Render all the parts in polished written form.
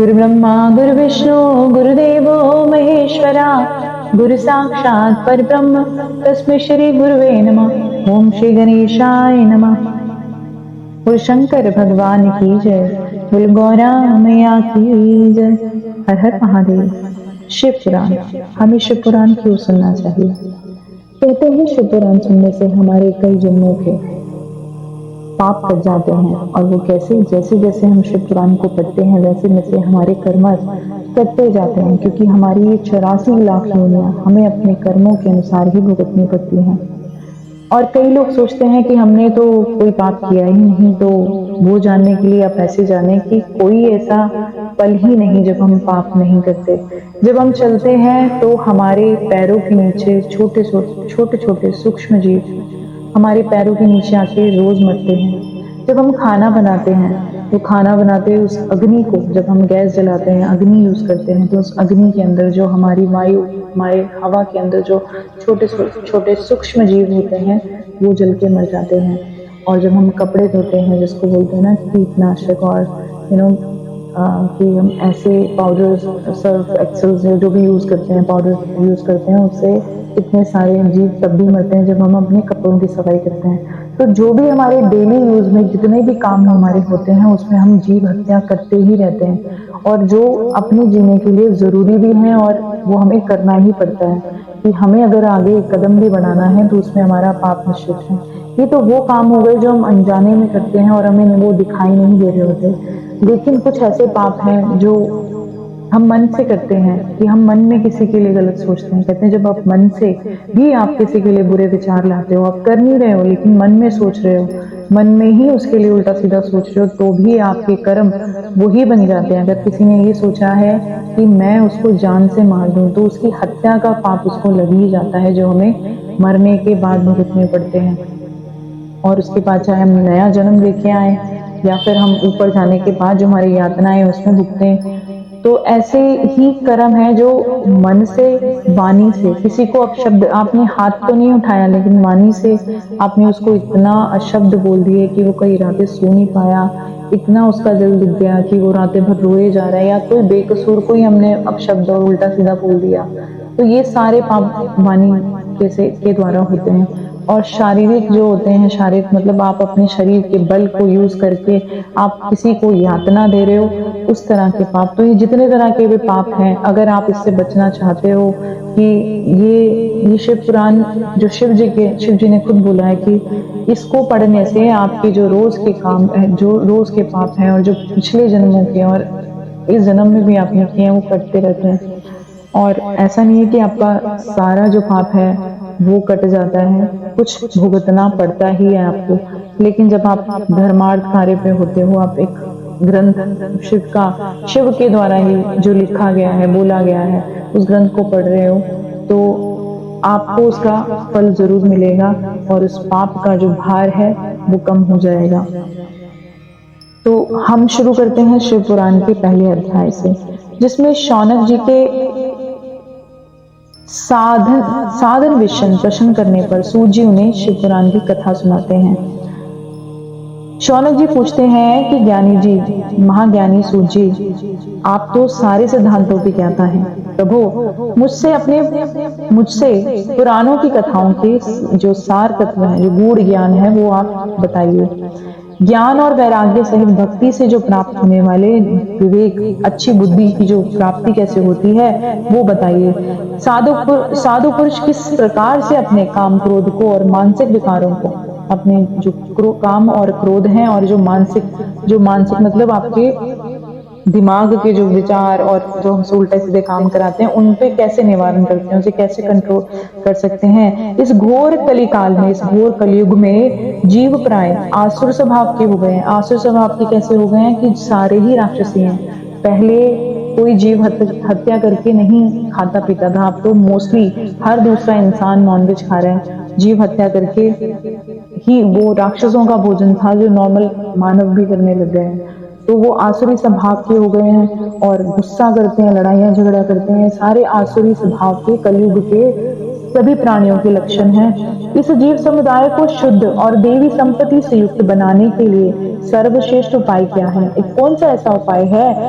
गुरुब्रह्मा गुरुविष्णु गुरुदेवो महेश्वरा, गुरु साक्षात् परब्रह्म तस्मै श्री गुरुवे नमः। ओम श्री गणेशाय नमः। बोल शंकर भगवान की जय, बोल गौरा मैया की जय। हर हर महादेव। शिव पुराण, हमें शिव पुराण क्यों सुनना चाहिए? कहते हैं शिव पुराण सुनने से हमारे कई जन्मों के पाप कट जाते हैं। और वो कैसे? जैसे जैसे हम शिव पुराण को पढ़ते हैं वैसे वैसे हमारे कर्म कटते जाते हैं, क्योंकि हमारी ये 84 लाख योनियां हमें अपने कर्मों के अनुसार ही भुगतनी पड़ती हैं। और कई लोग सोचते हैं कि हमने तो कोई पाप किया ही नहीं, तो वो जानने के लिए आप ऐसे जाने कि कोई ऐसा पल ही नहीं जब हम पाप नहीं करते। जब हम चलते हैं तो हमारे पैरों के नीचे छोटे छोटे सूक्ष्म जीव हमारे पैरों के नीचे आके रोज मरते हैं। जब हम खाना बनाते हैं तो खाना बनाते उस अग्नि को, जब हम गैस जलाते हैं, अग्नि यूज करते हैं, तो उस अग्नि के अंदर जो हमारी वायु, हमारे हवा के अंदर जो छोटे छोटे सूक्ष्म जीव होते हैं वो जल के मर जाते हैं। और जब हम कपड़े धोते हैं, जिसको बोलते हैं ना कीटनाशक, और कि हम ऐसे पाउडर, सर्फ एक्सेल जो भी यूज करते हैं, पाउडर यूज करते हैं, उससे इतने सारे जीव तब भी मरते हैं जब हम अपने कपड़ों की सफाई करते हैं। तो जो भी हमारे डेली यूज में जितने भी काम हमारे होते हैं उसमें हम जीव हत्या करते ही रहते हैं, और जो अपने जीने के लिए जरूरी भी है और वो हमें करना ही पड़ता है कि हमें अगर आगे एक कदम भी बढ़ाना है तो उसमें हमारा पाप निश्चित है। ये तो वो काम हो गए जो हम अनजाने में करते हैं और हमें वो दिखाई नहीं दे रहे होते। लेकिन कुछ ऐसे पाप हैं जो हम मन से करते हैं, कि हम मन में किसी के लिए गलत सोचते हैं। कहते हैं जब आप मन से भी आप किसी के लिए बुरे विचार लाते हो, आप कर नहीं रहे हो लेकिन मन में सोच रहे हो, मन में ही उसके लिए उल्टा सीधा सोच रहे हो, तो भी आपके कर्म वही बन जाते हैं। अगर किसी ने ये सोचा है कि मैं उसको जान से मार दूं, तो उसकी हत्या का पाप उसको लग ही जाता है, जो हमें मरने के बाद भुगतने पड़ते हैं। और उसके बाद चाहे हम नया जन्म लेके आए या फिर हम ऊपर जाने के बाद जो हमारी यातनाएं उसमें भुगते। तो ऐसे ही कर्म है जो मन से, वाणी से, किसी को अपशब्द, आपने हाथ तो नहीं उठाया लेकिन वाणी से आपने उसको इतना अशब्द बोल दिए कि वो कई रातें सो नहीं पाया, इतना उसका दिल दुख गया कि वो रातें भर रोए जा रहा है, या कोई बेकसूर कोई हमने अपशब्द और उल्टा सीधा बोल दिया। तो ये सारे पाप वाणी के द्वारा होते हैं। और शारीरिक जो होते हैं, शारीरिक मतलब आप अपने शरीर के बल को यूज करके आप किसी को यातना दे रहे हो, उस तरह के पाप। तो ये जितने तरह के भी पाप हैं, अगर आप इससे बचना चाहते हो कि ये शिव पुराण जो शिव जी ने खुद बोला है कि इसको पढ़ने से आपके जो रोज के काम है, जो रोज के पाप हैं और जो पिछले जन्मों के और इस जन्म में भी आपने किए हैं वो कटते रहते हैं। और ऐसा नहीं है कि आपका सारा जो पाप है वो कट जाता है, कुछ भुगतना पड़ता ही है आपको। लेकिन जब आप धर्मार्थ कार्य पे होते हो, आप एक ग्रंथ शिव के द्वारा ही जो लिखा गया है, बोला गया है, उस ग्रंथ को पढ़ रहे हो, तो आपको उसका फल जरूर मिलेगा और उस पाप का जो भार है वो कम हो जाएगा। तो हम शुरू करते हैं शिव पुराण के पहले अध्याय से, जिसमें शौनक जी के साधन विषम प्रश्न करने पर सूत जी उन्हें शिव पुराण की कथा सुनाते हैं। शौनक जी पूछते हैं कि ज्ञानी जी, महाज्ञानी सूत जी, आप तो सारे सिद्धांतों के ज्ञाता हैं। प्रभु, मुझसे पुराणों की कथाओं के जो सार तत्व है, जो गूढ़ ज्ञान है, वो आप बताइए। ज्ञान और वैराग्य सहित भक्ति से जो प्राप्त होने वाले विवेक, अच्छी बुद्धि की जो प्राप्ति कैसे होती है वो बताइए। साधु पुरुष किस प्रकार से अपने काम, क्रोध को और मानसिक विकारों को, अपने जो काम और क्रोध हैं और जो मानसिक मतलब आपके दिमाग के जो विचार और जो हमसे उल्टे सीधे काम कराते हैं, उन पे कैसे निवारण करते हैं, उसे कैसे कंट्रोल कर सकते हैं। इस घोर कलिकाल में, इस घोर कलयुग में जीव प्राय आसुर स्वभाव के हो गए हैं। आसुर स्वभाव के कैसे हो गए हैं कि सारे ही राक्षसी हैं। पहले कोई जीव हत्या करके नहीं खाता पीता था, अब तो मोस्टली हर दूसरा इंसान नॉनवेज खा रहा है। जीव हत्या करके ही वो राक्षसों का भोजन था जो नॉर्मल मानव भी करने लग गए हैं। तो वो आसुरी स्वभाव के हो गए हैं और गुस्सा करते हैं, लड़ाइयां झगड़ा करते हैं। सारे आसुरी स्वभाव के कलयुग के सभी प्राणियों के लक्षण हैं। इस जीव समुदाय को शुद्ध और देवी संपत्ति से युक्त बनाने के लिए सर्वश्रेष्ठ उपाय क्या है? एक कौन सा ऐसा उपाय है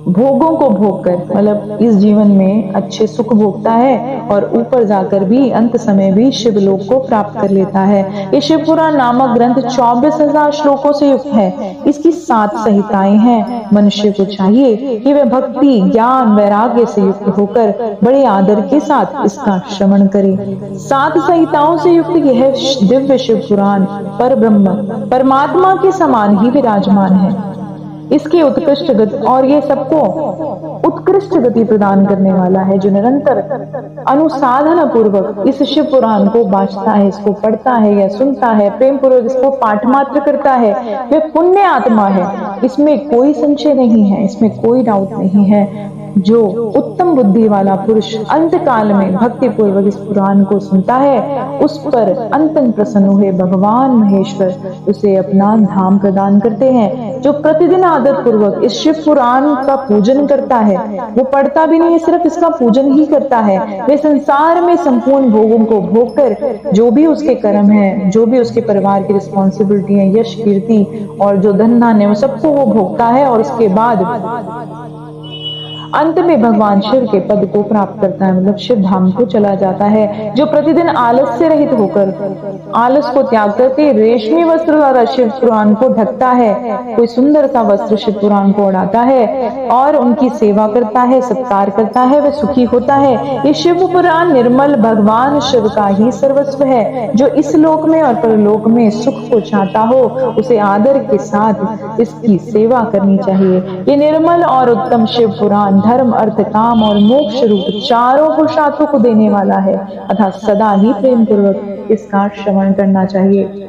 भोगों को भोग कर, मतलब इस जीवन में अच्छे सुख भोगता है और ऊपर जाकर भी अंत समय भी शिवलोक को प्राप्त कर लेता है। ये शिव पुराण नामक ग्रंथ 24,000 श्लोकों से युक्त है। इसकी 7 संहिताएं हैं। मनुष्य को चाहिए कि वह भक्ति, ज्ञान, वैराग्य से युक्त होकर बड़े आदर के साथ इसका श्रवण करे। 7 संहिताओं से युक्त यह दिव्य शिव पुराण पर ब्रह्म परमात्मा के समान ही विराजमान है। इसकी उत्कृष्ट गति, और ये सबको उत्कृष्ट गति प्रदान करने वाला है, जो निरंतर अनुसाधन पूर्वक इस शिव पुराण को वाचता है, इसको पढ़ता है या सुनता है, प्रेम पूर्वक इसको पाठ मात्र करता है, वे पुण्य आत्मा है। इसमें कोई संशय नहीं है, इसमें कोई डाउट नहीं है। जो उत्तम बुद्धि वाला पुरुष अंत काल में भक्ति पूर्वक इस पुराण को सुनता है, उस पर अंतन प्रसन्न हुए भगवान महेश्वर उसे अपना धाम प्रदान करते हैं। जो प्रतिदिन आदर पूर्वक इस शिव पुराण का पूजन करता है, वो पढ़ता भी नहीं है, सिर्फ इसका पूजन ही करता है, वे संसार में संपूर्ण भोगों को भोग कर जो भी उसके कर्म है, जो भी उसके परिवार की रिस्पॉन्सिबिलिटी है, यश कीर्ति और जो धन धान्य, वो सबको वो भोगता है और उसके बाद अंत में भगवान शिव के पद को प्राप्त करता है, मतलब शिव धाम को चला जाता है। जो प्रतिदिन आलस से रहित होकर, आलस को त्याग करके रेशमी वस्त्र द्वारा शिव पुराण को ढकता है, कोई सुंदर सा वस्त्र शिव पुराण को ओढ़ाता है और उनकी सेवा करता है, सत्कार करता है, वह सुखी होता है। ये शिव पुराण निर्मल भगवान शिव का ही सर्वस्व है। जो इस लोक में और परलोक में सुख को चाहता हो, उसे आदर के साथ इसकी सेवा करनी चाहिए। ये निर्मल और उत्तम शिव पुराण धर्म, अर्थ, काम और मोक्ष रूप चारों पुरुषार्थों को देने वाला है, अतः सदा ही प्रेम पूर्वक इसका श्रवण करना चाहिए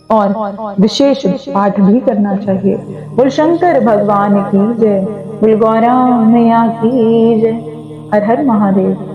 और विशेष पाठ भी करना चाहिए। बोल शंकर भगवान की जय, बोल गौरा मैया की जय। हर हर महादेव।